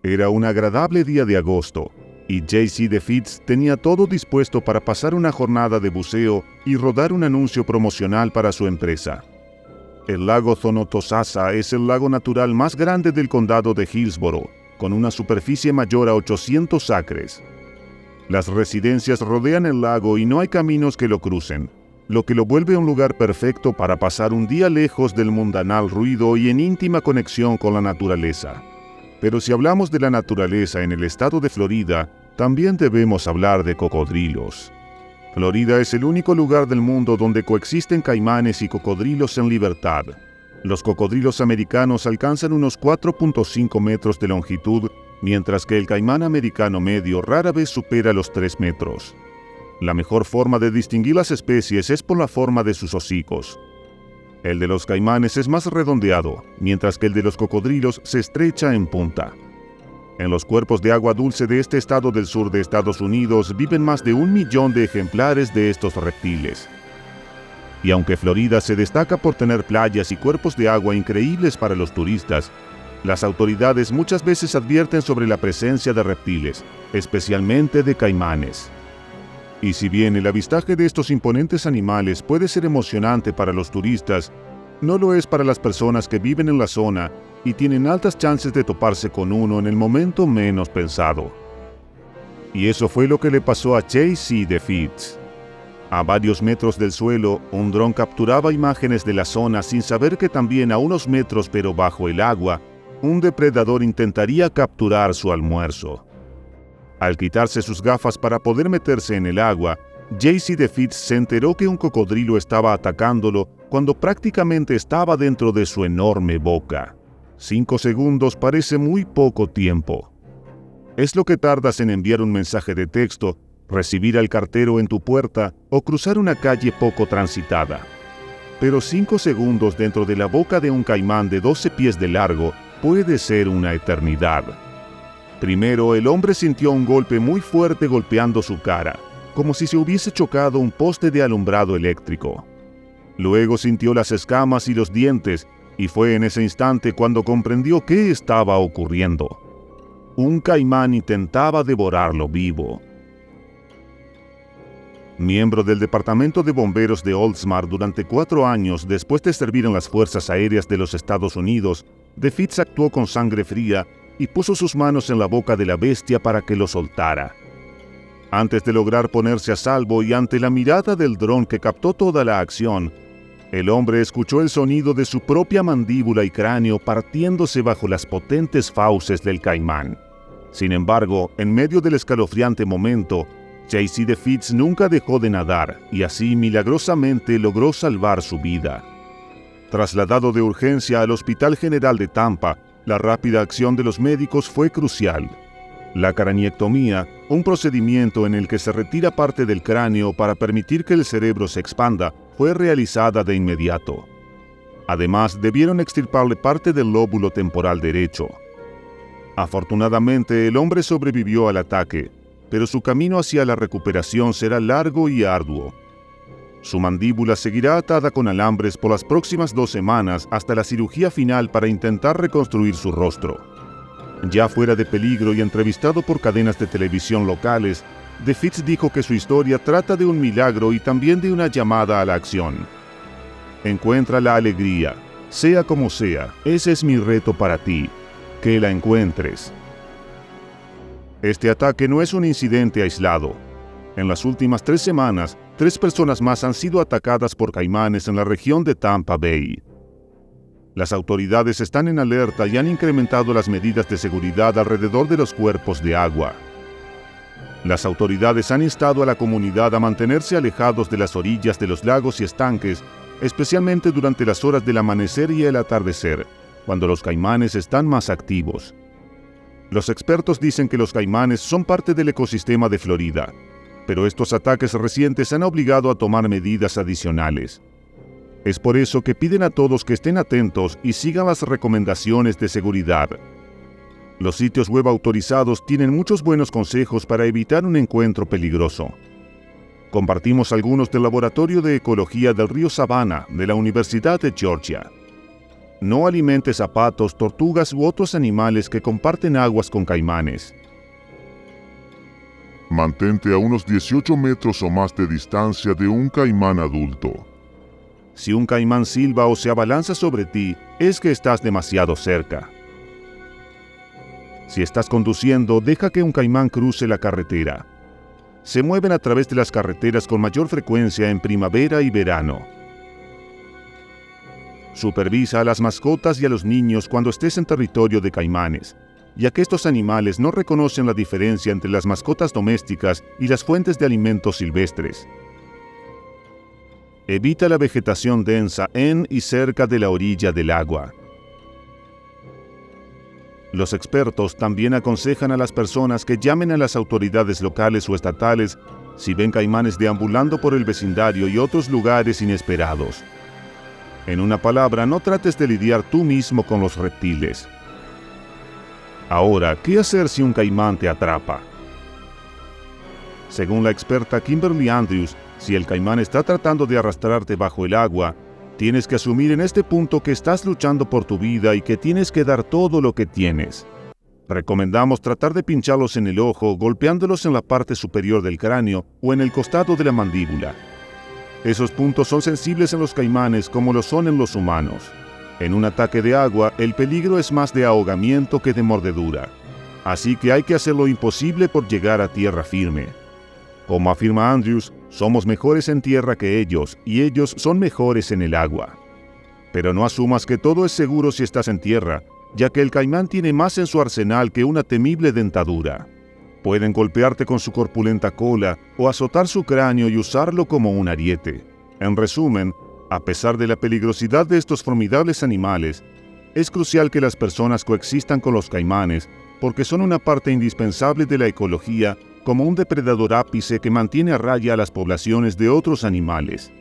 Era un agradable día de agosto, y JC DeFitz tenía todo dispuesto para pasar una jornada de buceo y rodar un anuncio promocional para su empresa. El lago Zonotosasa es el lago natural más grande del condado de Hillsborough, con una superficie mayor a 800 acres. Las residencias rodean el lago y no hay caminos que lo crucen, lo que lo vuelve un lugar perfecto para pasar un día lejos del mundanal ruido y en íntima conexión con la naturaleza. Pero si hablamos de la naturaleza en el estado de Florida, también debemos hablar de cocodrilos. Florida es el único lugar del mundo donde coexisten caimanes y cocodrilos en libertad. Los cocodrilos americanos alcanzan unos 4.5 metros de longitud, mientras que el caimán americano medio rara vez supera los 3 metros. La mejor forma de distinguir las especies es por la forma de sus hocicos. El de los caimanes es más redondeado, mientras que el de los cocodrilos se estrecha en punta. En los cuerpos de agua dulce de este estado del sur de Estados Unidos viven más de 1 millón de ejemplares de estos reptiles. Y aunque Florida se destaca por tener playas y cuerpos de agua increíbles para los turistas, las autoridades muchas veces advierten sobre la presencia de reptiles, especialmente de caimanes. Y si bien el avistaje de estos imponentes animales puede ser emocionante para los turistas, no lo es para las personas que viven en la zona y tienen altas chances de toparse con uno en el momento menos pensado. Y eso fue lo que le pasó a JC DeFitz. A varios metros del suelo, un dron capturaba imágenes de la zona sin saber que también a unos metros pero bajo el agua, un depredador intentaría capturar su almuerzo. Al quitarse sus gafas para poder meterse en el agua, JC DeFitz se enteró que un cocodrilo estaba atacándolo cuando prácticamente estaba dentro de su enorme boca. 5 segundos parece muy poco tiempo. Es lo que tardas en enviar un mensaje de texto, recibir al cartero en tu puerta o cruzar una calle poco transitada. Pero 5 segundos dentro de la boca de un caimán de 12 pies de largo puede ser una eternidad. Primero, el hombre sintió un golpe muy fuerte golpeando su cara, como si se hubiese chocado un poste de alumbrado eléctrico. Luego sintió las escamas y los dientes, y fue en ese instante cuando comprendió qué estaba ocurriendo. Un caimán intentaba devorarlo vivo. Miembro del Departamento de Bomberos de Oldsmar durante 4 años después de servir en las Fuerzas Aéreas de los Estados Unidos, DeFitz actuó con sangre fría y puso sus manos en la boca de la bestia para que lo soltara. Antes de lograr ponerse a salvo y ante la mirada del dron que captó toda la acción, el hombre escuchó el sonido de su propia mandíbula y cráneo partiéndose bajo las potentes fauces del caimán. Sin embargo, en medio del escalofriante momento, JC DeFitz nunca dejó de nadar y así milagrosamente logró salvar su vida. Trasladado de urgencia al Hospital General de Tampa, la rápida acción de los médicos fue crucial. La craniectomía, un procedimiento en el que se retira parte del cráneo para permitir que el cerebro se expanda, fue realizada de inmediato. Además, debieron extirparle parte del lóbulo temporal derecho. Afortunadamente, el hombre sobrevivió al ataque, pero su camino hacia la recuperación será largo y arduo. Su mandíbula seguirá atada con alambres por las próximas 2 semanas hasta la cirugía final para intentar reconstruir su rostro. Ya fuera de peligro y entrevistado por cadenas de televisión locales, DeFitz dijo que su historia trata de un milagro y también de una llamada a la acción. Encuentra la alegría, sea como sea, ese es mi reto para ti, que la encuentres. Este ataque no es un incidente aislado. En las últimas 3 semanas, 3 personas más han sido atacadas por caimanes en la región de Tampa Bay. Las autoridades están en alerta y han incrementado las medidas de seguridad alrededor de los cuerpos de agua. Las autoridades han instado a la comunidad a mantenerse alejados de las orillas de los lagos y estanques, especialmente durante las horas del amanecer y el atardecer, cuando los caimanes están más activos. Los expertos dicen que los caimanes son parte del ecosistema de Florida, pero estos ataques recientes han obligado a tomar medidas adicionales. Es por eso que piden a todos que estén atentos y sigan las recomendaciones de seguridad. Los sitios web autorizados tienen muchos buenos consejos para evitar un encuentro peligroso. Compartimos algunos del Laboratorio de Ecología del Río Savannah de la Universidad de Georgia. No alimentes a patos, tortugas u otros animales que comparten aguas con caimanes. Mantente a unos 18 metros o más de distancia de un caimán adulto. Si un caimán silba o se abalanza sobre ti, es que estás demasiado cerca. Si estás conduciendo, deja que un caimán cruce la carretera. Se mueven a través de las carreteras con mayor frecuencia en primavera y verano. Supervisa a las mascotas y a los niños cuando estés en territorio de caimanes, ya que estos animales no reconocen la diferencia entre las mascotas domésticas y las fuentes de alimentos silvestres. Evita la vegetación densa en y cerca de la orilla del agua. Los expertos también aconsejan a las personas que llamen a las autoridades locales o estatales si ven caimanes deambulando por el vecindario y otros lugares inesperados. En una palabra, no trates de lidiar tú mismo con los reptiles. Ahora, ¿qué hacer si un caimán te atrapa? Según la experta Kimberly Andrews, si el caimán está tratando de arrastrarte bajo el agua, tienes que asumir en este punto que estás luchando por tu vida y que tienes que dar todo lo que tienes. Recomendamos tratar de pincharlos en el ojo, golpeándolos en la parte superior del cráneo o en el costado de la mandíbula. Esos puntos son sensibles en los caimanes como lo son en los humanos. En un ataque de agua, el peligro es más de ahogamiento que de mordedura. Así que hay que hacer lo imposible por llegar a tierra firme. Como afirma Andrews, somos mejores en tierra que ellos, y ellos son mejores en el agua. Pero no asumas que todo es seguro si estás en tierra, ya que el caimán tiene más en su arsenal que una temible dentadura. Pueden golpearte con su corpulenta cola o azotar su cráneo y usarlo como un ariete. En resumen, a pesar de la peligrosidad de estos formidables animales, es crucial que las personas coexistan con los caimanes porque son una parte indispensable de la ecología como un depredador ápice que mantiene a raya a las poblaciones de otros animales.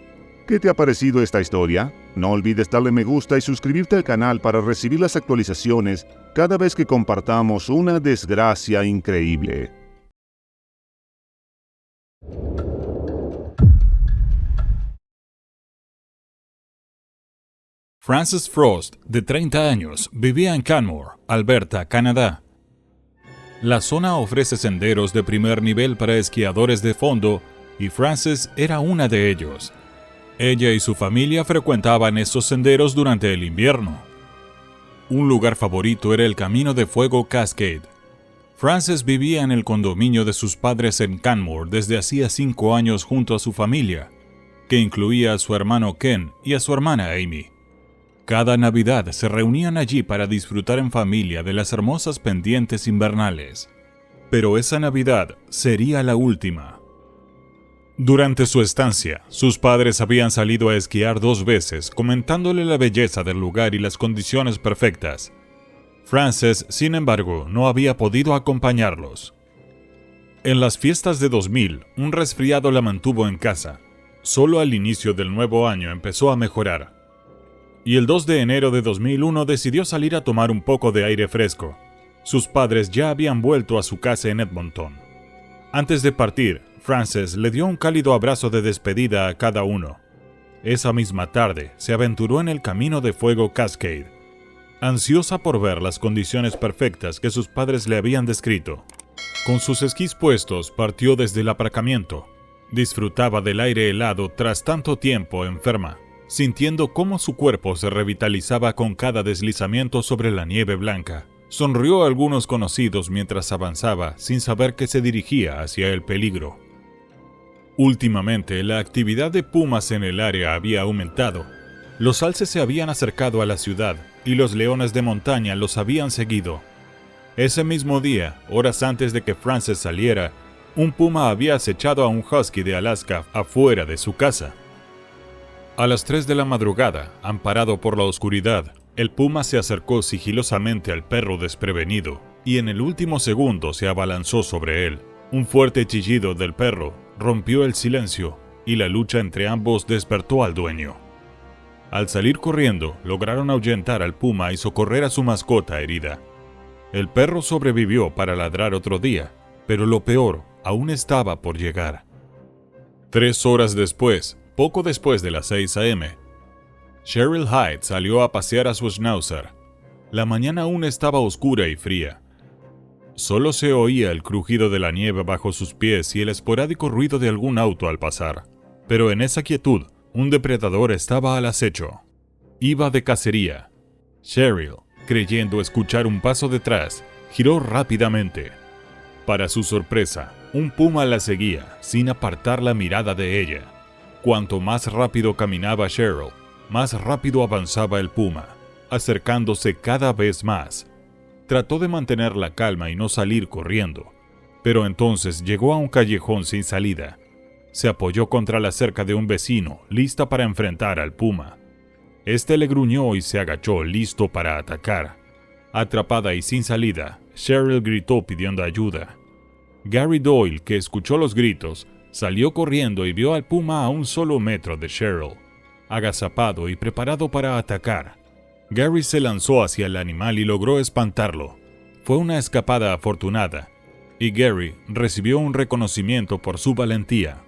¿Qué te ha parecido esta historia? No olvides darle me gusta y suscribirte al canal para recibir las actualizaciones cada vez que compartamos una desgracia increíble. Frances Frost, de 30 años, vivía en Canmore, Alberta, Canadá. La zona ofrece senderos de primer nivel para esquiadores de fondo y Frances era una de ellos. Ella y su familia frecuentaban estos senderos durante el invierno. Un lugar favorito era el Camino de Fuego Cascade. Frances vivía en el condominio de sus padres en Canmore desde hacía 5 años junto a su familia, que incluía a su hermano Ken y a su hermana Amy. Cada Navidad se reunían allí para disfrutar en familia de las hermosas pendientes invernales. Pero esa Navidad sería la última. Durante su estancia, sus padres habían salido a esquiar 2 veces, comentándole la belleza del lugar y las condiciones perfectas. Frances, sin embargo, no había podido acompañarlos. En las fiestas de 2000, un resfriado la mantuvo en casa. Solo al inicio del nuevo año empezó a mejorar. Y el 2 de enero de 2001 decidió salir a tomar un poco de aire fresco. Sus padres ya habían vuelto a su casa en Edmonton. Antes de partir, Frances le dio un cálido abrazo de despedida a cada uno. Esa misma tarde, se aventuró en el Camino de Fuego Cascade, ansiosa por ver las condiciones perfectas que sus padres le habían descrito. Con sus esquís puestos, partió desde el aparcamiento. Disfrutaba del aire helado tras tanto tiempo enferma, sintiendo cómo su cuerpo se revitalizaba con cada deslizamiento sobre la nieve blanca. Sonrió a algunos conocidos mientras avanzaba, sin saber que se dirigía hacia el peligro. Últimamente, la actividad de pumas en el área había aumentado. Los alces se habían acercado a la ciudad, y los leones de montaña los habían seguido. Ese mismo día, horas antes de que Frances saliera, un puma había acechado a un husky de Alaska afuera de su casa. A las 3 de la madrugada, amparado por la oscuridad, el puma se acercó sigilosamente al perro desprevenido y en el último segundo se abalanzó sobre él. Un fuerte chillido del perro rompió el silencio y la lucha entre ambos despertó al dueño. Al salir corriendo, lograron ahuyentar al puma y socorrer a su mascota herida. El perro sobrevivió para ladrar otro día, pero lo peor aún estaba por llegar. 3 horas después, poco después de las 6 a.m., Cheryl Hyde salió a pasear a su schnauzer. La mañana aún estaba oscura y fría. Solo se oía el crujido de la nieve bajo sus pies y el esporádico ruido de algún auto al pasar. Pero en esa quietud, un depredador estaba al acecho. Iba de cacería. Cheryl, creyendo escuchar un paso detrás, giró rápidamente. Para su sorpresa, un puma la seguía, sin apartar la mirada de ella. Cuanto más rápido caminaba Cheryl, más rápido avanzaba el puma, acercándose cada vez más. Trató de mantener la calma y no salir corriendo, pero entonces llegó a un callejón sin salida. Se apoyó contra la cerca de un vecino, lista para enfrentar al puma. Este le gruñó y se agachó, listo para atacar. Atrapada y sin salida, Cheryl gritó pidiendo ayuda. Gary Doyle, que escuchó los gritos, salió corriendo y vio al puma a un solo metro de Cheryl, agazapado y preparado para atacar. Gary se lanzó hacia el animal y logró espantarlo. Fue una escapada afortunada, y Gary recibió un reconocimiento por su valentía.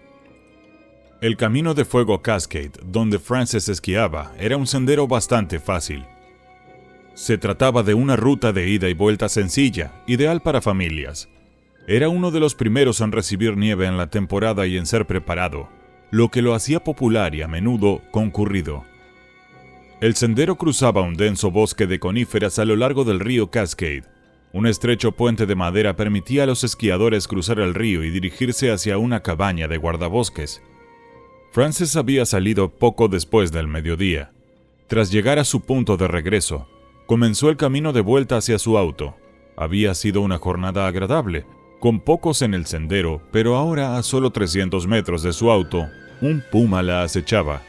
El camino de fuego Cascade, donde Frances esquiaba, era un sendero bastante fácil. Se trataba de una ruta de ida y vuelta sencilla, ideal para familias. Era uno de los primeros en recibir nieve en la temporada y en ser preparado, lo que lo hacía popular y a menudo concurrido. El sendero cruzaba un denso bosque de coníferas a lo largo del río Cascade. Un estrecho puente de madera permitía a los esquiadores cruzar el río y dirigirse hacia una cabaña de guardabosques. Frances había salido poco después del mediodía. Tras llegar a su punto de regreso, comenzó el camino de vuelta hacia su auto. Había sido una jornada agradable, con pocos en el sendero, pero ahora a solo 300 metros de su auto, un puma la acechaba.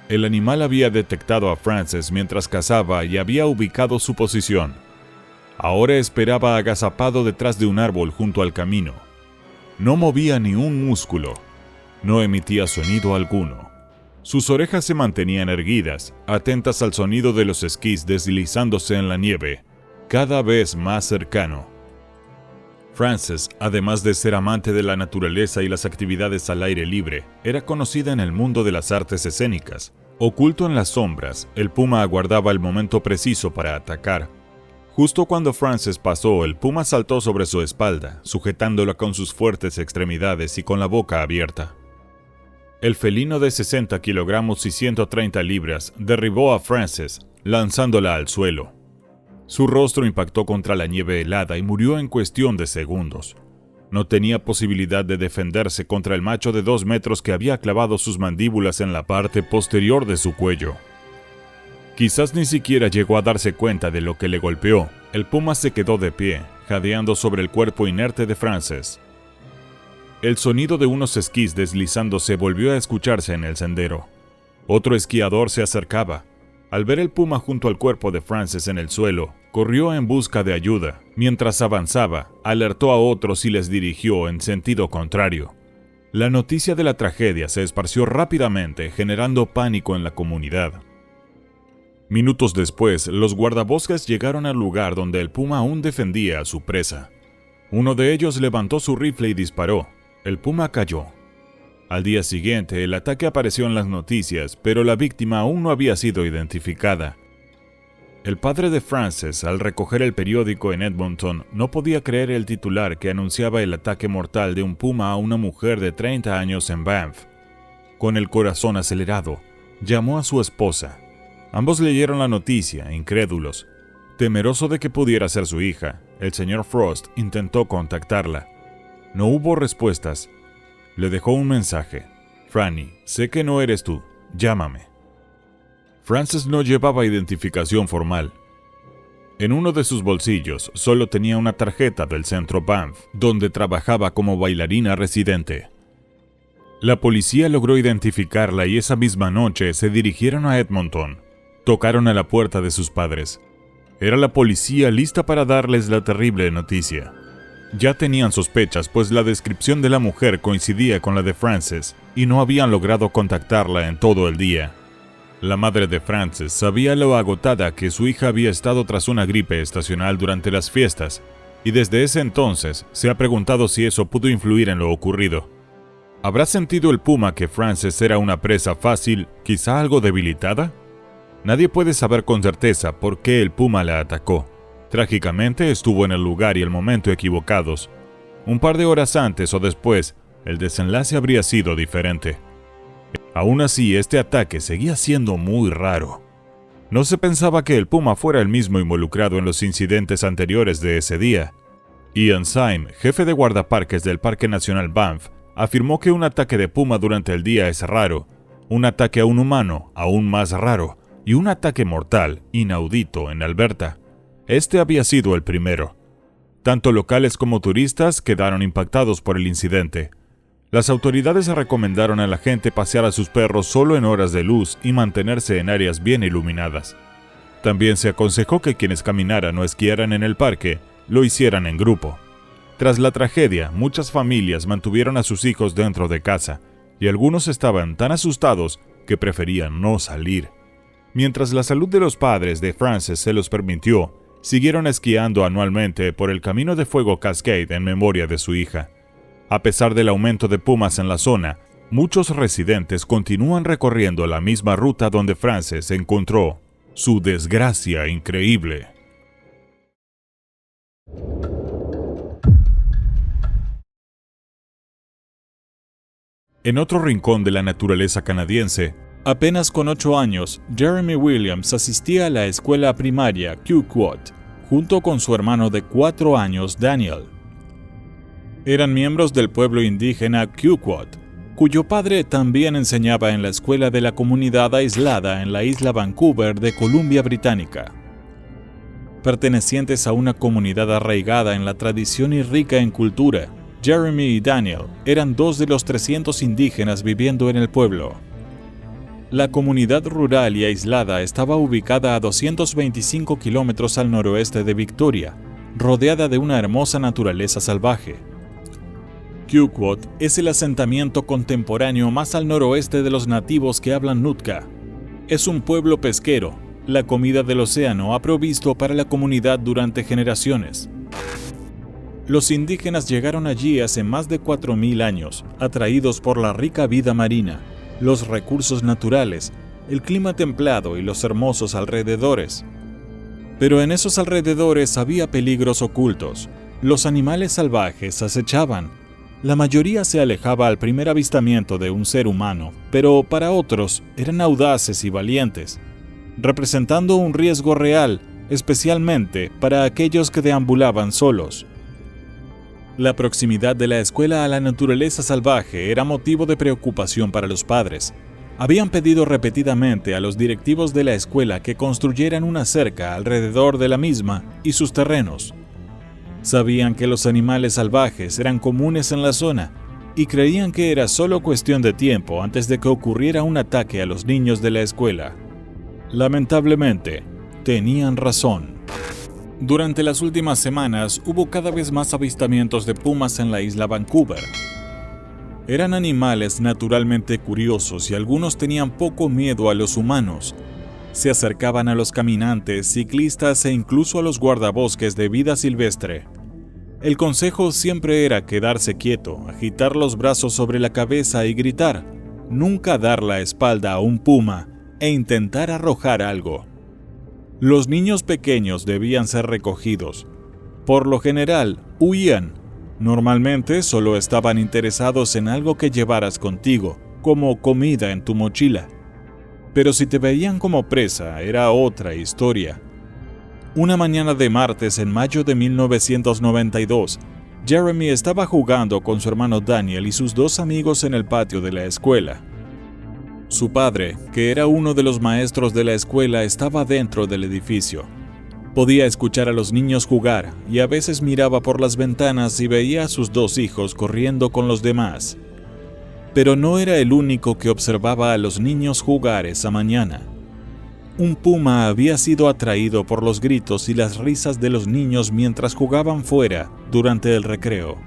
El animal había detectado a Frances mientras cazaba y había ubicado su posición. Ahora esperaba agazapado detrás de un árbol junto al camino. No movía ni un músculo. No emitía sonido alguno. Sus orejas se mantenían erguidas, atentas al sonido de los esquís deslizándose en la nieve, cada vez más cercano. Frances, además de ser amante de la naturaleza y las actividades al aire libre, era conocida en el mundo de las artes escénicas. Oculto en las sombras, el puma aguardaba el momento preciso para atacar. Justo cuando Frances pasó, el puma saltó sobre su espalda, sujetándola con sus fuertes extremidades y con la boca abierta. El felino de 60 kilogramos y 130 libras derribó a Frances, lanzándola al suelo. Su rostro impactó contra la nieve helada y murió en cuestión de segundos. No tenía posibilidad de defenderse contra el macho de 2 metros que había clavado sus mandíbulas en la parte posterior de su cuello. Quizás ni siquiera llegó a darse cuenta de lo que le golpeó. El puma se quedó de pie, jadeando sobre el cuerpo inerte de Frances. El sonido de unos esquís deslizándose volvió a escucharse en el sendero. Otro esquiador se acercaba. Al ver el puma junto al cuerpo de Frances en el suelo, corrió en busca de ayuda. Mientras avanzaba, alertó a otros y les dirigió en sentido contrario. La noticia de la tragedia se esparció rápidamente, generando pánico en la comunidad. Minutos después, los guardabosques llegaron al lugar donde el puma aún defendía a su presa. Uno de ellos levantó su rifle y disparó. El puma cayó. Al día siguiente, el ataque apareció en las noticias, pero la víctima aún no había sido identificada. El padre de Frances, al recoger el periódico en Edmonton, no podía creer el titular que anunciaba el ataque mortal de un puma a una mujer de 30 años en Banff. Con el corazón acelerado, llamó a su esposa. Ambos leyeron la noticia, incrédulos. Temeroso de que pudiera ser su hija, el señor Frost intentó contactarla. No hubo respuestas. Le dejó un mensaje. Franny, sé que no eres tú. Llámame. Frances no llevaba identificación formal. En uno de sus bolsillos solo tenía una tarjeta del centro Banff, donde trabajaba como bailarina residente. La policía logró identificarla y esa misma noche se dirigieron a Edmonton. Tocaron a la puerta de sus padres. Era la policía lista para darles la terrible noticia. Ya tenían sospechas, pues la descripción de la mujer coincidía con la de Frances, y no habían logrado contactarla en todo el día. La madre de Frances sabía lo agotada que su hija había estado tras una gripe estacional durante las fiestas, y desde ese entonces se ha preguntado si eso pudo influir en lo ocurrido. ¿Habrá sentido el puma que Frances era una presa fácil, quizá algo debilitada? Nadie puede saber con certeza por qué el puma la atacó. Trágicamente estuvo en el lugar y el momento equivocados. Un par de horas antes o después, el desenlace habría sido diferente. Aún así, este ataque seguía siendo muy raro. No se pensaba que el puma fuera el mismo involucrado en los incidentes anteriores de ese día. Ian Syme, jefe de guardaparques del Parque Nacional Banff, afirmó que un ataque de puma durante el día es raro, un ataque a un humano aún más raro, y un ataque mortal, inaudito, en Alberta. Este había sido el primero. Tanto locales como turistas quedaron impactados por el incidente. Las autoridades recomendaron a la gente pasear a sus perros solo en horas de luz y mantenerse en áreas bien iluminadas. También se aconsejó que quienes caminaran o esquiaran en el parque lo hicieran en grupo. Tras la tragedia, muchas familias mantuvieron a sus hijos dentro de casa, y algunos estaban tan asustados que preferían no salir. Mientras la salud de los padres de Frances se los permitió, siguieron esquiando anualmente por el Camino de Fuego Cascade en memoria de su hija. A pesar del aumento de pumas en la zona, muchos residentes continúan recorriendo la misma ruta donde Frances encontró su desgracia increíble. En otro rincón de la naturaleza canadiense, apenas con 8 años, Jeremy Williams asistía a la escuela primaria Quoit, junto con su hermano de 4 años, Daniel. Eran miembros del pueblo indígena Quoit, cuyo padre también enseñaba en la escuela de la comunidad aislada en la isla Vancouver de Columbia Británica. Pertenecientes a una comunidad arraigada en la tradición y rica en cultura, Jeremy y Daniel eran 2 de los 300 indígenas viviendo en el pueblo. La comunidad rural y aislada estaba ubicada a 225 kilómetros al noroeste de Victoria, rodeada de una hermosa naturaleza salvaje. Quoit es el asentamiento contemporáneo más al noroeste de los nativos que hablan Nootka. Es un pueblo pesquero. La comida del océano ha provisto para la comunidad durante generaciones. Los indígenas llegaron allí hace más de 4.000 años, atraídos por la rica vida marina, los recursos naturales, el clima templado y los hermosos alrededores. Pero en esos alrededores había peligros ocultos. Los animales salvajes acechaban. La mayoría se alejaba al primer avistamiento de un ser humano, pero para otros eran audaces y valientes, representando un riesgo real, especialmente para aquellos que deambulaban solos. La proximidad de la escuela a la naturaleza salvaje era motivo de preocupación para los padres. Habían pedido repetidamente a los directivos de la escuela que construyeran una cerca alrededor de la misma y sus terrenos. Sabían que los animales salvajes eran comunes en la zona y creían que era solo cuestión de tiempo antes de que ocurriera un ataque a los niños de la escuela. Lamentablemente, tenían razón. Durante las últimas semanas hubo cada vez más avistamientos de pumas en la isla Vancouver. Eran animales naturalmente curiosos y algunos tenían poco miedo a los humanos. Se acercaban a los caminantes, ciclistas e incluso a los guardabosques de vida silvestre. El consejo siempre era quedarse quieto, agitar los brazos sobre la cabeza y gritar, nunca dar la espalda a un puma e intentar arrojar algo. Los niños pequeños debían ser recogidos. Por lo general, huían. Normalmente solo estaban interesados en algo que llevaras contigo, como comida en tu mochila. Pero si te veían como presa, era otra historia. Una mañana de martes en mayo de 1992, Jeremy estaba jugando con su hermano Daniel y sus 2 amigos en el patio de la escuela. Su padre, que era uno de los maestros de la escuela, estaba dentro del edificio. Podía escuchar a los niños jugar y a veces miraba por las ventanas y veía a sus 2 hijos corriendo con los demás. Pero no era el único que observaba a los niños jugar esa mañana. Un puma había sido atraído por los gritos y las risas de los niños mientras jugaban fuera durante el recreo.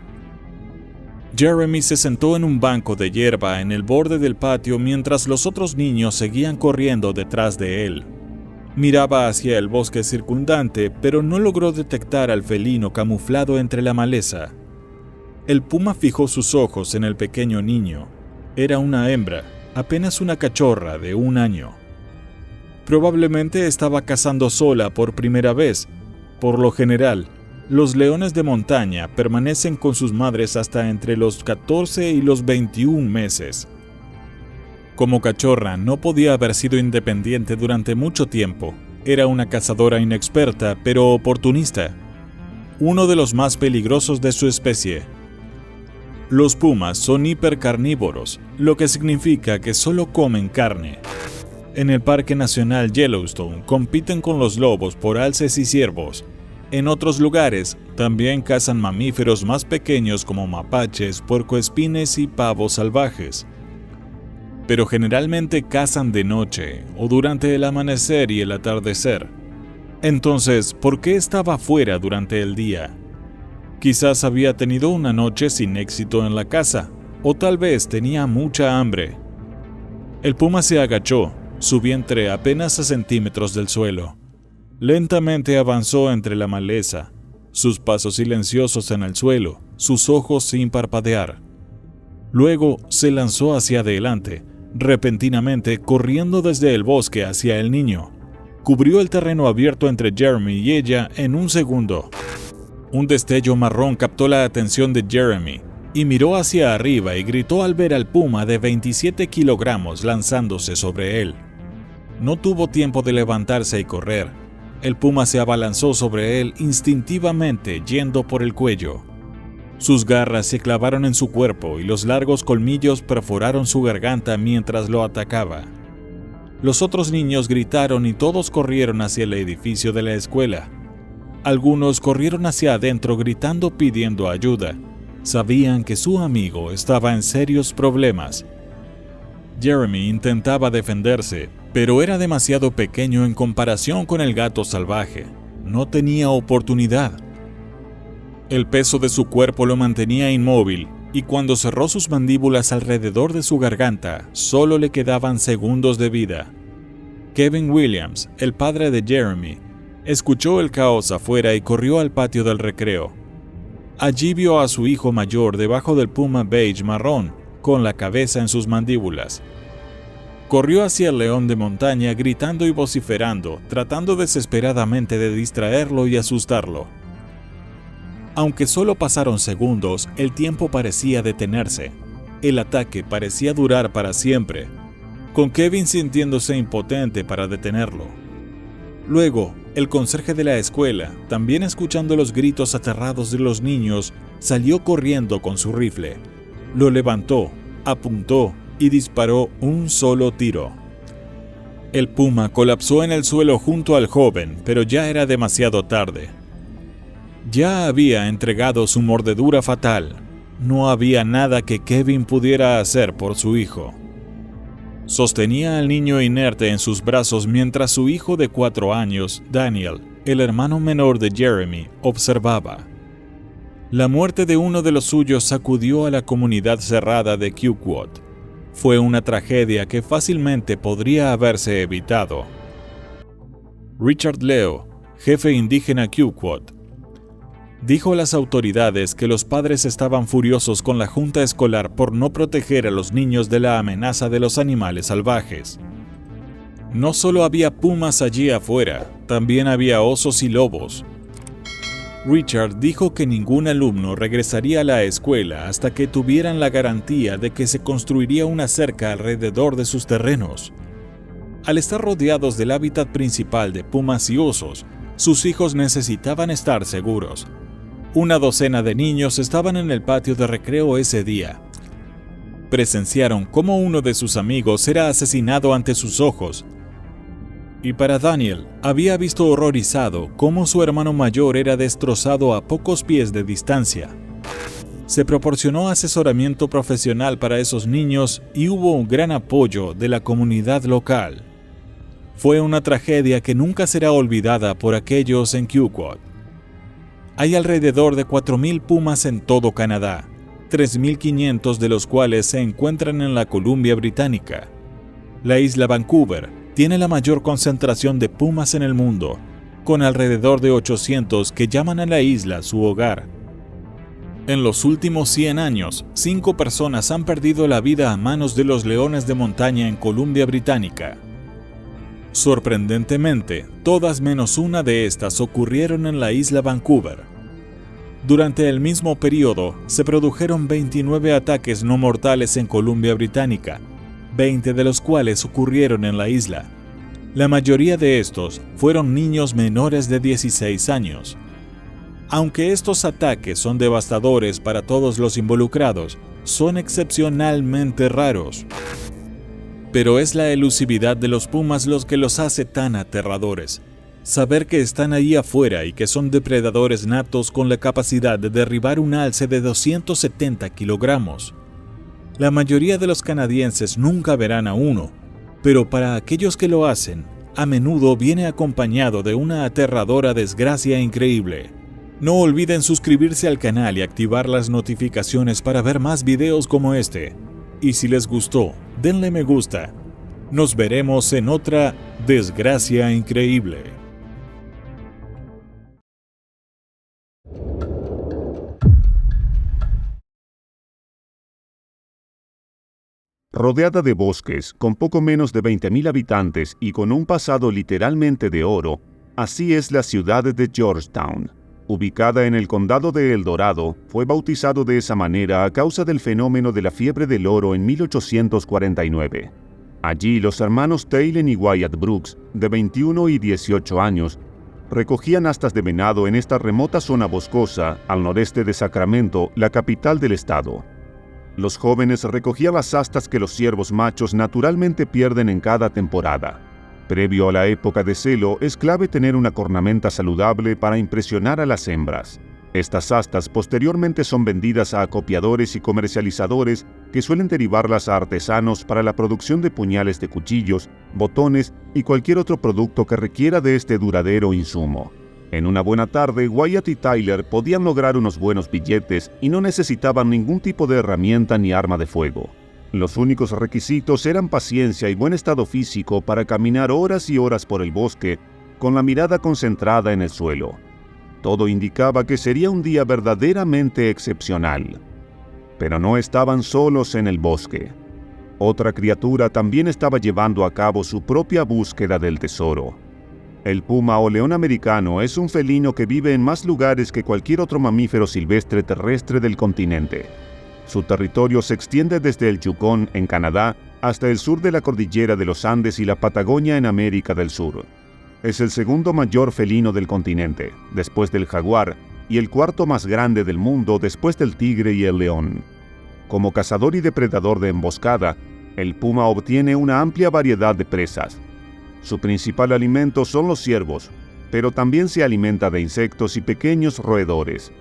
Jeremy se sentó en un banco de hierba en el borde del patio mientras los otros niños seguían corriendo detrás de él. Miraba hacia el bosque circundante, pero no logró detectar al felino camuflado entre la maleza. El puma fijó sus ojos en el pequeño niño. Era una hembra, apenas una cachorra de 1 año. Probablemente estaba cazando sola por primera vez. Por lo general, los leones de montaña permanecen con sus madres hasta entre los 14 y los 21 meses. Como cachorra, no podía haber sido independiente durante mucho tiempo. Era una cazadora inexperta, pero oportunista. Uno de los más peligrosos de su especie. Los pumas son hipercarnívoros, lo que significa que solo comen carne. En el Parque Nacional Yellowstone compiten con los lobos por alces y ciervos. En otros lugares, también cazan mamíferos más pequeños como mapaches, puercoespines y pavos salvajes. Pero generalmente cazan de noche o durante el amanecer y el atardecer. Entonces, ¿por qué estaba fuera durante el día? Quizás había tenido una noche sin éxito en la caza, o tal vez tenía mucha hambre. El puma se agachó, su vientre apenas a centímetros del suelo. Lentamente avanzó entre la maleza, sus pasos silenciosos en el suelo, sus ojos sin parpadear. Luego se lanzó hacia adelante, repentinamente corriendo desde el bosque hacia el niño. Cubrió el terreno abierto entre Jeremy y ella en un segundo. Un destello marrón captó la atención de Jeremy y miró hacia arriba y gritó al ver al puma de 27 kilogramos lanzándose sobre él. No tuvo tiempo de levantarse y correr. El puma se abalanzó sobre él instintivamente, yendo por el cuello. Sus garras se clavaron en su cuerpo y los largos colmillos perforaron su garganta mientras lo atacaba. Los otros niños gritaron y todos corrieron hacia el edificio de la escuela. Algunos corrieron hacia adentro gritando pidiendo ayuda. Sabían que su amigo estaba en serios problemas. Jeremy intentaba defenderse, pero era demasiado pequeño en comparación con el gato salvaje. No tenía oportunidad. El peso de su cuerpo lo mantenía inmóvil, y cuando cerró sus mandíbulas alrededor de su garganta, solo le quedaban segundos de vida. Kevin Williams, el padre de Jeremy, escuchó el caos afuera y corrió al patio del recreo. Allí vio a su hijo mayor debajo del puma beige marrón, con la cabeza en sus mandíbulas. Corrió hacia el león de montaña gritando y vociferando, tratando desesperadamente de distraerlo y asustarlo. Aunque solo pasaron segundos, el tiempo parecía detenerse. El ataque parecía durar para siempre, con Kevin sintiéndose impotente para detenerlo. Luego, el conserje de la escuela, también escuchando los gritos aterrados de los niños, salió corriendo con su rifle. Lo levantó, apuntó y disparó un solo tiro. El puma colapsó en el suelo junto al joven, pero ya era demasiado tarde. Ya había entregado su mordedura fatal. No había nada que Kevin pudiera hacer por su hijo. Sostenía al niño inerte en sus brazos mientras su hijo de 4 años, Daniel, el hermano menor de Jeremy, observaba. La muerte de uno de los suyos sacudió a la comunidad cerrada de Quogue. Fue una tragedia que fácilmente podría haberse evitado. Richard Leo, jefe indígena Quogue, dijo a las autoridades que los padres estaban furiosos con la junta escolar por no proteger a los niños de la amenaza de los animales salvajes. No solo había pumas allí afuera, también había osos y lobos. Richard dijo que ningún alumno regresaría a la escuela hasta que tuvieran la garantía de que se construiría una cerca alrededor de sus terrenos. Al estar rodeados del hábitat principal de pumas y osos, sus hijos necesitaban estar seguros. Una docena de niños estaban en el patio de recreo ese día. Presenciaron cómo uno de sus amigos era asesinado ante sus ojos. Y para Daniel, había visto horrorizado cómo su hermano mayor era destrozado a pocos pies de distancia. Se proporcionó asesoramiento profesional para esos niños y hubo un gran apoyo de la comunidad local. Fue una tragedia que nunca será olvidada por aquellos en Quogue. Hay alrededor de 4.000 pumas en todo Canadá, 3.500 de los cuales se encuentran en la Columbia Británica. La isla Vancouver tiene la mayor concentración de pumas en el mundo, con alrededor de 800 que llaman a la isla su hogar. En los últimos 100 años, 5 personas han perdido la vida a manos de los leones de montaña en Columbia Británica. Sorprendentemente, todas menos una de estas ocurrieron en la isla Vancouver. Durante el mismo periodo, se produjeron 29 ataques no mortales en Columbia Británica, 20 de los cuales ocurrieron en la isla. La mayoría de estos fueron niños menores de 16 años. Aunque estos ataques son devastadores para todos los involucrados, son excepcionalmente raros. Pero es la elusividad de los pumas los que los hace tan aterradores. Saber que están ahí afuera y que son depredadores natos con la capacidad de derribar un alce de 270 kilogramos. La mayoría de los canadienses nunca verán a uno, pero para aquellos que lo hacen, a menudo viene acompañado de una aterradora desgracia increíble. No olviden suscribirse al canal y activar las notificaciones para ver más videos como este. Y si les gustó, denle me gusta. Nos veremos en otra desgracia increíble. Rodeada de bosques, con poco menos de 20,000 habitantes y con un pasado literalmente de oro, así es la ciudad de Georgetown. Ubicada en el condado de El Dorado, fue bautizado de esa manera a causa del fenómeno de la fiebre del oro en 1849. Allí los hermanos Taylor y Wyatt Brooks, de 21 y 18 años, recogían astas de venado en esta remota zona boscosa al noreste de Sacramento, la capital del estado. Los jóvenes recogían las astas que los ciervos machos naturalmente pierden en cada temporada. Previo a la época de celo, es clave tener una cornamenta saludable para impresionar a las hembras. Estas astas posteriormente son vendidas a acopiadores y comercializadores que suelen derivarlas a artesanos para la producción de puñales de cuchillos, botones y cualquier otro producto que requiera de este duradero insumo. En una buena tarde, Wyatt y Tyler podían lograr unos buenos billetes y no necesitaban ningún tipo de herramienta ni arma de fuego. Los únicos requisitos eran paciencia y buen estado físico para caminar horas y horas por el bosque, con la mirada concentrada en el suelo. Todo indicaba que sería un día verdaderamente excepcional. Pero no estaban solos en el bosque. Otra criatura también estaba llevando a cabo su propia búsqueda del tesoro. El puma o león americano es un felino que vive en más lugares que cualquier otro mamífero silvestre terrestre del continente. Su territorio se extiende desde el Yukón, en Canadá, hasta el sur de la cordillera de los Andes y la Patagonia en América del Sur. Es el segundo mayor felino del continente, después del jaguar, y el cuarto más grande del mundo después del tigre y el león. Como cazador y depredador de emboscada, el puma obtiene una amplia variedad de presas. Su principal alimento son los ciervos, pero también se alimenta de insectos y pequeños roedores.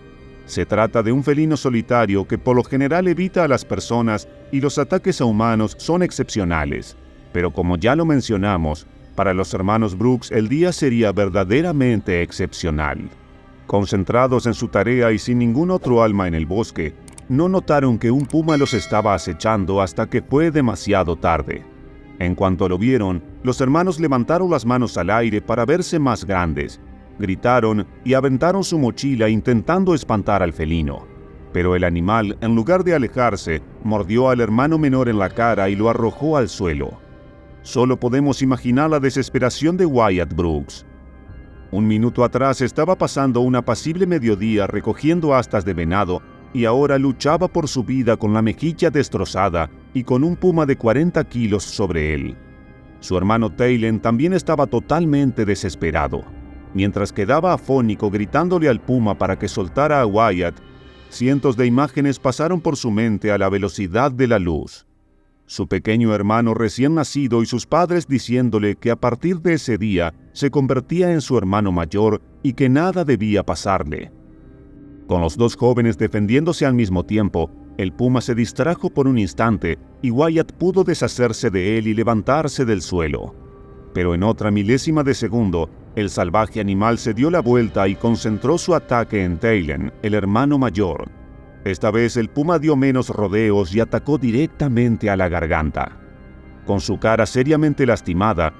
Se trata de un felino solitario que por lo general evita a las personas y los ataques a humanos son excepcionales. Pero como ya lo mencionamos, para los hermanos Brooks el día sería verdaderamente excepcional. Concentrados en su tarea y sin ningún otro alma en el bosque, no notaron que un puma los estaba acechando hasta que fue demasiado tarde. En cuanto lo vieron, los hermanos levantaron las manos al aire para verse más grandes. Gritaron y aventaron su mochila intentando espantar al felino. Pero el animal, en lugar de alejarse, mordió al hermano menor en la cara y lo arrojó al suelo. Solo podemos imaginar la desesperación de Wyatt Brooks. Un minuto atrás estaba pasando un apacible mediodía recogiendo astas de venado y ahora luchaba por su vida con la mejilla destrozada y con un puma de 40 kilos sobre él. Su hermano Taylor también estaba totalmente desesperado. Mientras quedaba afónico gritándole al puma para que soltara a Wyatt, cientos de imágenes pasaron por su mente a la velocidad de la luz. Su pequeño hermano recién nacido y sus padres diciéndole que a partir de ese día se convertía en su hermano mayor y que nada debía pasarle. Con los dos jóvenes defendiéndose al mismo tiempo, el puma se distrajo por un instante y Wyatt pudo deshacerse de él y levantarse del suelo. Pero en otra milésima de segundo, el salvaje animal se dio la vuelta y concentró su ataque en Taylor, el hermano mayor. Esta vez el puma dio menos rodeos y atacó directamente a la garganta. Con su cara seriamente lastimada,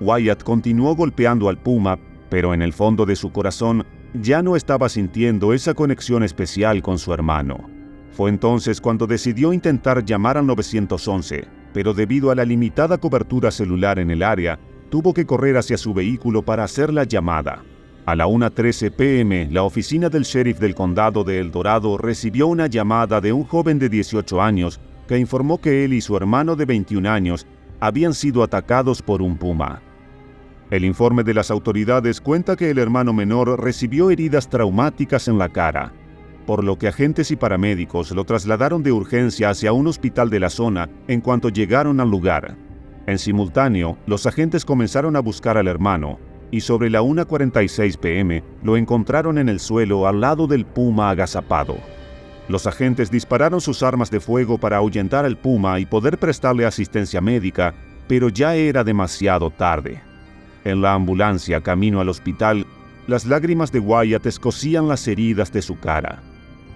Wyatt continuó golpeando al puma, pero en el fondo de su corazón ya no estaba sintiendo esa conexión especial con su hermano. Fue entonces cuando decidió intentar llamar al 911, pero debido a la limitada cobertura celular en el área, tuvo que correr hacia su vehículo para hacer la llamada. A la 1:13 p.m., la oficina del sheriff del condado de El Dorado recibió una llamada de un joven de 18 años que informó que él y su hermano de 21 años habían sido atacados por un puma. El informe de las autoridades cuenta que el hermano menor recibió heridas traumáticas en la cara, por lo que agentes y paramédicos lo trasladaron de urgencia hacia un hospital de la zona en cuanto llegaron al lugar. En simultáneo, los agentes comenzaron a buscar al hermano, y sobre la 1:46 p.m. lo encontraron en el suelo al lado del puma agazapado. Los agentes dispararon sus armas de fuego para ahuyentar al puma y poder prestarle asistencia médica, pero ya era demasiado tarde. En la ambulancia camino al hospital, las lágrimas de Wyatt escocían las heridas de su cara.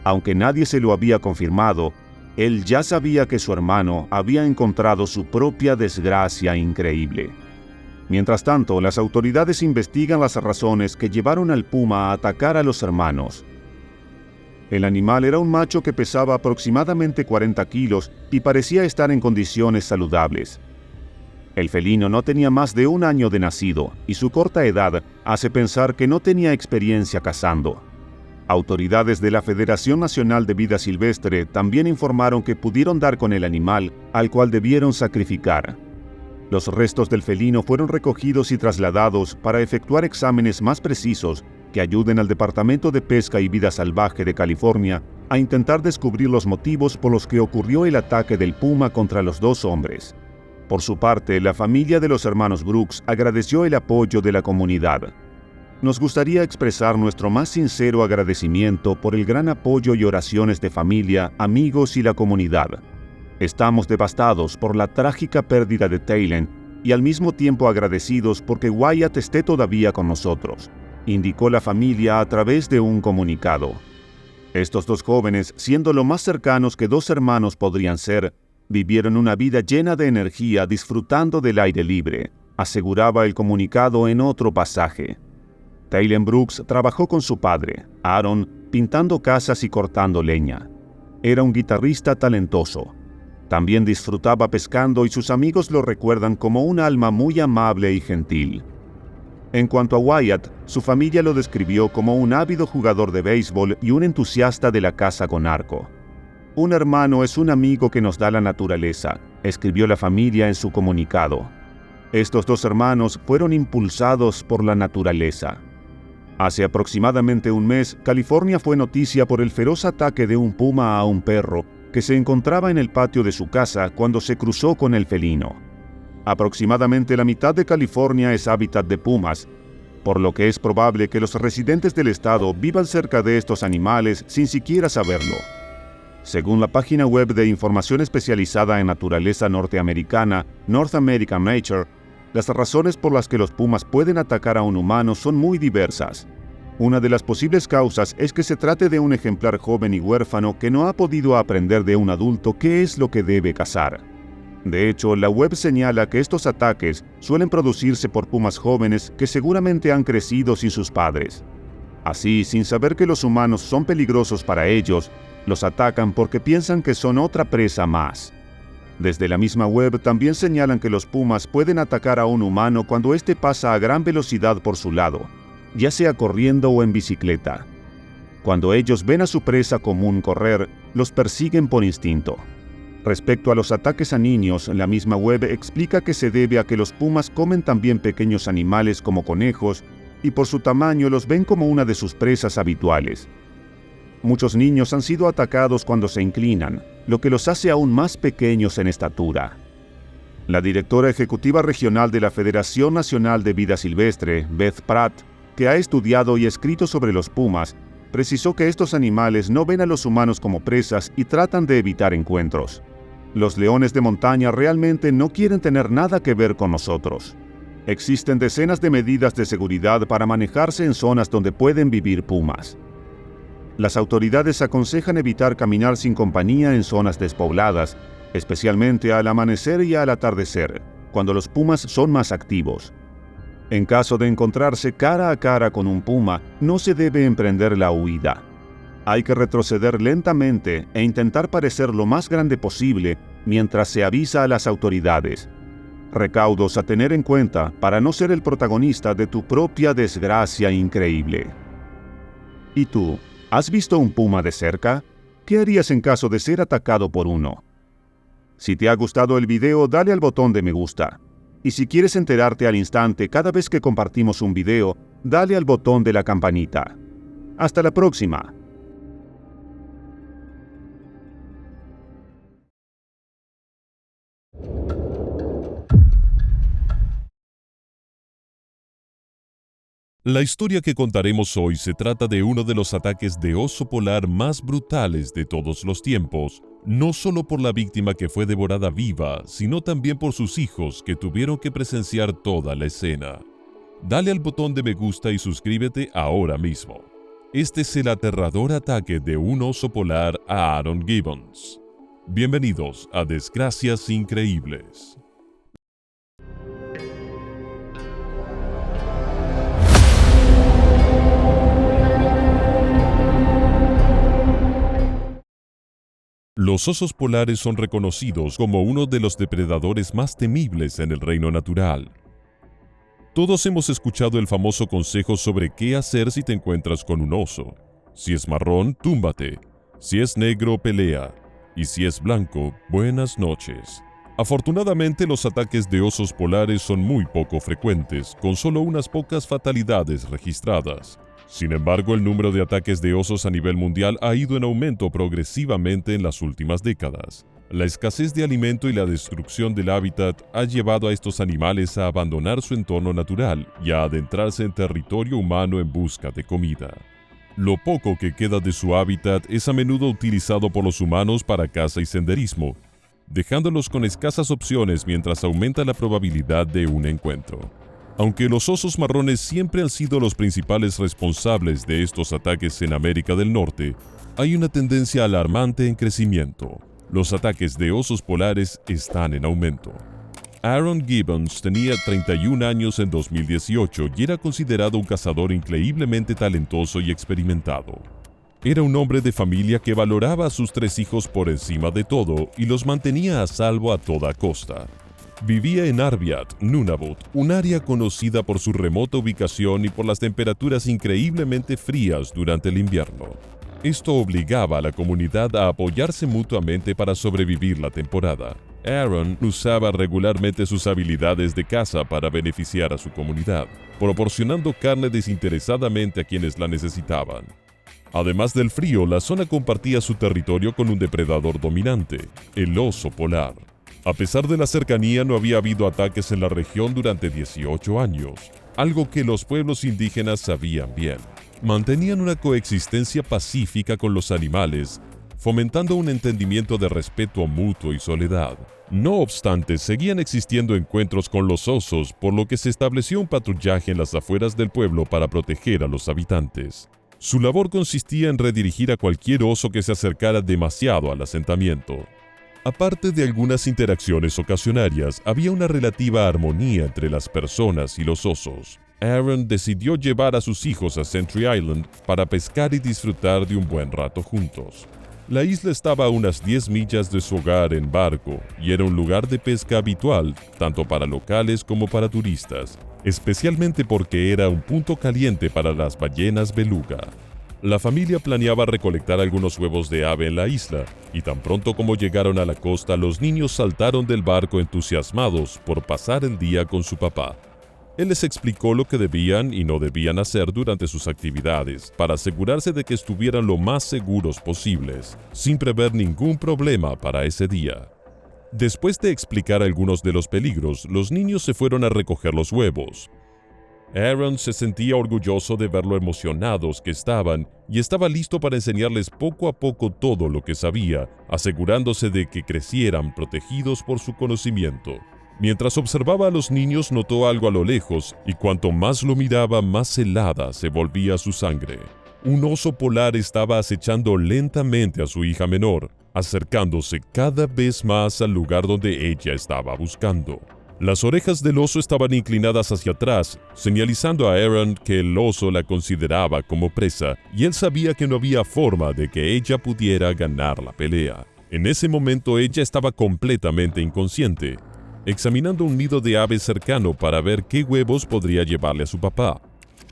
Aunque nadie se lo había confirmado, él ya sabía que su hermano había encontrado su propia desgracia increíble. Mientras tanto, las autoridades investigan las razones que llevaron al puma a atacar a los hermanos. El animal era un macho que pesaba aproximadamente 40 kilos y parecía estar en condiciones saludables. El felino no tenía más de 1 año de nacido y su corta edad hace pensar que no tenía experiencia cazando. Autoridades de la Federación Nacional de Vida Silvestre también informaron que pudieron dar con el animal al cual debieron sacrificar. Los restos del felino fueron recogidos y trasladados para efectuar exámenes más precisos que ayuden al Departamento de Pesca y Vida Salvaje de California a intentar descubrir los motivos por los que ocurrió el ataque del puma contra los 2 hombres. Por su parte, la familia de los hermanos Brooks agradeció el apoyo de la comunidad. Nos gustaría expresar nuestro más sincero agradecimiento por el gran apoyo y oraciones de familia, amigos y la comunidad. Estamos devastados por la trágica pérdida de Taylen y al mismo tiempo agradecidos porque Wyatt esté todavía con nosotros, indicó la familia a través de un comunicado. Estos 2 jóvenes, siendo lo más cercanos que 2 hermanos podrían ser, vivieron una vida llena de energía disfrutando del aire libre, aseguraba el comunicado en otro pasaje. Taylen Brooks trabajó con su padre, Aaron, pintando casas y cortando leña. Era un guitarrista talentoso. También disfrutaba pescando y sus amigos lo recuerdan como un alma muy amable y gentil. En cuanto a Wyatt, su familia lo describió como un ávido jugador de béisbol y un entusiasta de la caza con arco. Un hermano es un amigo que nos da la naturaleza, escribió la familia en su comunicado. Estos 2 hermanos fueron impulsados por la naturaleza. Hace aproximadamente un mes, California fue noticia por el feroz ataque de un puma a un perro que se encontraba en el patio de su casa cuando se cruzó con el felino. Aproximadamente la mitad de California es hábitat de pumas, por lo que es probable que los residentes del estado vivan cerca de estos animales sin siquiera saberlo. Según la página web de información especializada en naturaleza norteamericana, North American Nature, las razones por las que los pumas pueden atacar a un humano son muy diversas. Una de las posibles causas es que se trate de un ejemplar joven y huérfano que no ha podido aprender de un adulto qué es lo que debe cazar. De hecho, la web señala que estos ataques suelen producirse por pumas jóvenes que seguramente han crecido sin sus padres. Así, sin saber que los humanos son peligrosos para ellos, los atacan porque piensan que son otra presa más. Desde la misma web también señalan que los pumas pueden atacar a un humano cuando éste pasa a gran velocidad por su lado, ya sea corriendo o en bicicleta. Cuando ellos ven a su presa común correr, los persiguen por instinto. Respecto a los ataques a niños, la misma web explica que se debe a que los pumas comen también pequeños animales como conejos y por su tamaño los ven como una de sus presas habituales. Muchos niños han sido atacados cuando se inclinan, lo que los hace aún más pequeños en estatura. La directora ejecutiva regional de la Federación Nacional de Vida Silvestre, Beth Pratt, que ha estudiado y escrito sobre los pumas, precisó que estos animales no ven a los humanos como presas y tratan de evitar encuentros. Los leones de montaña realmente no quieren tener nada que ver con nosotros. Existen decenas de medidas de seguridad para manejarse en zonas donde pueden vivir pumas. Las autoridades aconsejan evitar caminar sin compañía en zonas despobladas, especialmente al amanecer y al atardecer, cuando los pumas son más activos. En caso de encontrarse cara a cara con un puma, no se debe emprender la huida. Hay que retroceder lentamente e intentar parecer lo más grande posible mientras se avisa a las autoridades. Recaudos a tener en cuenta para no ser el protagonista de tu propia desgracia increíble. ¿Y tú, has visto un puma de cerca? ¿Qué harías en caso de ser atacado por uno? Si te ha gustado el video, dale al botón de me gusta. Y si quieres enterarte al instante cada vez que compartimos un video, dale al botón de la campanita. Hasta la próxima. La historia que contaremos hoy se trata de uno de los ataques de oso polar más brutales de todos los tiempos, no solo por la víctima que fue devorada viva, sino también por sus hijos que tuvieron que presenciar toda la escena. Dale al botón de me gusta y suscríbete ahora mismo. Este es el aterrador ataque de un oso polar a Aaron Gibbons. Bienvenidos a Desgracias Increíbles. Los osos polares son reconocidos como uno de los depredadores más temibles en el reino natural. Todos hemos escuchado el famoso consejo sobre qué hacer si te encuentras con un oso. Si es marrón, túmbate. Si es negro, pelea. Y si es blanco, buenas noches. Afortunadamente, los ataques de osos polares son muy poco frecuentes, con solo unas pocas fatalidades registradas. Sin embargo, el número de ataques de osos a nivel mundial ha ido en aumento progresivamente en las últimas décadas. La escasez de alimento y la destrucción del hábitat ha llevado a estos animales a abandonar su entorno natural y a adentrarse en territorio humano en busca de comida. Lo poco que queda de su hábitat es a menudo utilizado por los humanos para caza y senderismo, dejándolos con escasas opciones mientras aumenta la probabilidad de un encuentro. Aunque los osos marrones siempre han sido los principales responsables de estos ataques en América del Norte, hay una tendencia alarmante en crecimiento. Los ataques de osos polares están en aumento. Aaron Gibbons tenía 31 años en 2018 y era considerado un cazador increíblemente talentoso y experimentado. Era un hombre de familia que valoraba a sus 3 hijos por encima de todo y los mantenía a salvo a toda costa. Vivía en Arviat, Nunavut, un área conocida por su remota ubicación y por las temperaturas increíblemente frías durante el invierno. Esto obligaba a la comunidad a apoyarse mutuamente para sobrevivir la temporada. Aaron usaba regularmente sus habilidades de caza para beneficiar a su comunidad, proporcionando carne desinteresadamente a quienes la necesitaban. Además del frío, la zona compartía su territorio con un depredador dominante, el oso polar. A pesar de la cercanía, no había habido ataques en la región durante 18 años, algo que los pueblos indígenas sabían bien. Mantenían una coexistencia pacífica con los animales, fomentando un entendimiento de respeto mutuo y soledad. No obstante, seguían existiendo encuentros con los osos, por lo que se estableció un patrullaje en las afueras del pueblo para proteger a los habitantes. Su labor consistía en redirigir a cualquier oso que se acercara demasiado al asentamiento. Aparte de algunas interacciones ocasionarias, había una relativa armonía entre las personas y los osos. Aaron decidió llevar a sus hijos a Sentry Island para pescar y disfrutar de un buen rato juntos. La isla estaba a unas 10 millas de su hogar en barco y era un lugar de pesca habitual, tanto para locales como para turistas, especialmente porque era un punto caliente para las ballenas beluga. La familia planeaba recolectar algunos huevos de ave en la isla, y tan pronto como llegaron a la costa, los niños saltaron del barco entusiasmados por pasar el día con su papá. Él les explicó lo que debían y no debían hacer durante sus actividades, para asegurarse de que estuvieran lo más seguros posibles, sin prever ningún problema para ese día. Después de explicar algunos de los peligros, los niños se fueron a recoger los huevos. Aaron se sentía orgulloso de ver lo emocionados que estaban y estaba listo para enseñarles poco a poco todo lo que sabía, asegurándose de que crecieran protegidos por su conocimiento. Mientras observaba a los niños, notó algo a lo lejos, y cuanto más lo miraba, más helada se volvía su sangre. Un oso polar estaba acechando lentamente a su hija menor, acercándose cada vez más al lugar donde ella estaba buscando. Las orejas del oso estaban inclinadas hacia atrás, señalizando a Aaron que el oso la consideraba como presa, y él sabía que no había forma de que ella pudiera ganar la pelea. En ese momento ella estaba completamente inconsciente. examinando un nido de aves cercano para ver qué huevos podría llevarle a su papá.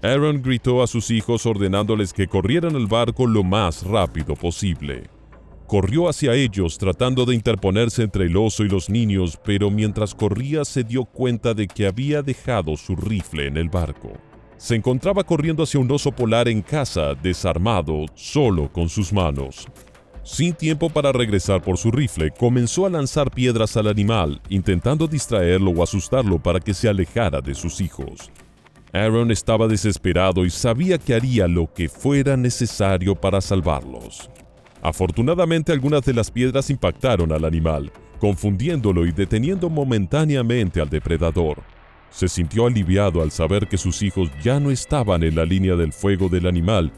Aaron gritó a sus hijos ordenándoles que corrieran al barco lo más rápido posible. Corrió hacia ellos tratando de interponerse entre el oso y los niños, pero mientras corría se dio cuenta de que había dejado su rifle en el barco. Se encontraba corriendo hacia un oso polar en caza, desarmado, solo con sus manos. Sin tiempo para regresar por su rifle, comenzó a lanzar piedras al animal, intentando distraerlo o asustarlo para que se alejara de sus hijos. Aaron estaba desesperado y sabía que haría lo que fuera necesario para salvarlos. Afortunadamente, algunas de las piedras impactaron al animal, confundiéndolo y deteniendo momentáneamente al depredador. Se sintió aliviado al saber que sus hijos ya no estaban en la línea del fuego del animal,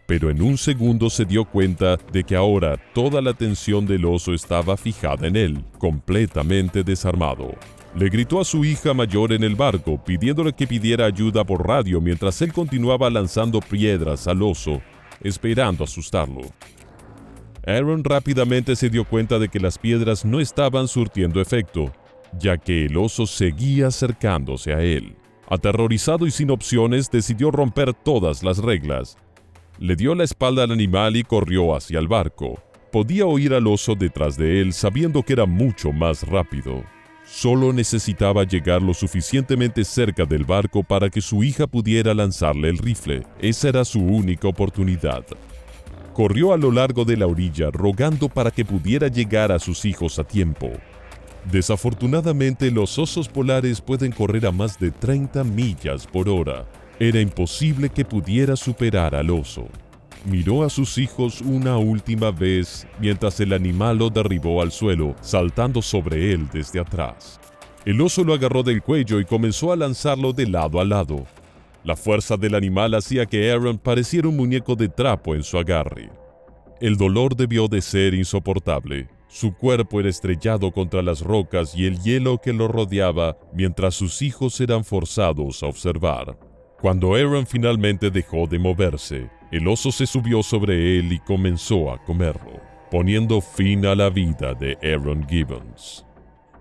pero en un segundo se dio cuenta de que ahora toda la atención del oso estaba fijada en él, completamente desarmado. Le gritó a su hija mayor en el barco, pidiéndole que pidiera ayuda por radio mientras él continuaba lanzando piedras al oso, esperando asustarlo. Aaron rápidamente se dio cuenta de que las piedras no estaban surtiendo efecto, ya que el oso seguía acercándose a él. Aterrorizado y sin opciones, decidió romper todas las reglas. Le dio la espalda al animal y corrió hacia el barco. Podía oír al oso detrás de él, sabiendo que era mucho más rápido. Solo necesitaba llegar lo suficientemente cerca del barco para que su hija pudiera lanzarle el rifle. Esa era su única oportunidad. Corrió a lo largo de la orilla, rogando para que pudiera llegar a sus hijos a tiempo. Desafortunadamente, los osos polares pueden correr a más de 30 millas por hora. Era imposible que pudiera superar al oso. Miró a sus hijos una última vez mientras el animal lo derribó al suelo, saltando sobre él desde atrás. El oso lo agarró del cuello y comenzó a lanzarlo de lado a lado. La fuerza del animal hacía que Aaron pareciera un muñeco de trapo en su agarre. El dolor debió de ser insoportable. Su cuerpo era estrellado contra las rocas y el hielo que lo rodeaba, mientras sus hijos eran forzados a observar. Cuando Aaron finalmente dejó de moverse, el oso se subió sobre él y comenzó a comerlo, poniendo fin a la vida de Aaron Gibbons.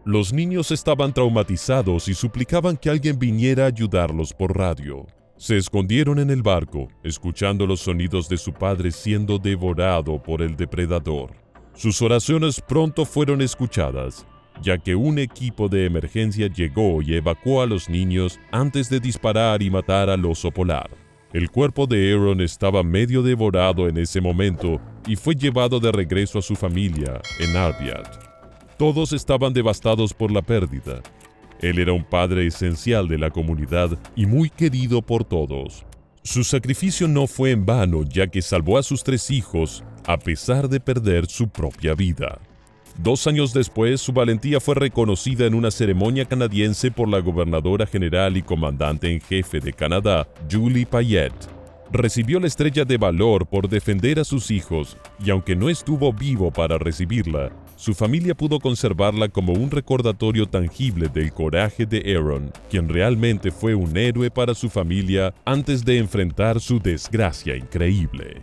Los niños estaban traumatizados y suplicaban que alguien viniera a ayudarlos por radio. Se escondieron en el barco, escuchando los sonidos de su padre siendo devorado por el depredador. Sus oraciones pronto fueron escuchadas, ya que un equipo de emergencia llegó y evacuó a los niños antes de disparar y matar al oso polar. El cuerpo de Aaron estaba medio devorado en ese momento y fue llevado de regreso a su familia en Arviat. Todos estaban devastados por la pérdida. Él era un padre esencial de la comunidad y muy querido por todos. Su sacrificio no fue en vano, ya que salvó a sus 3 hijos a pesar de perder su propia vida. 2 años después, su valentía fue reconocida en una ceremonia canadiense por la gobernadora general y comandante en jefe de Canadá, Julie Payette. Recibió la Estrella de Valor por defender a sus hijos, y aunque no estuvo vivo para recibirla, su familia pudo conservarla como un recordatorio tangible del coraje de Aaron, quien realmente fue un héroe para su familia antes de enfrentar su desgracia increíble.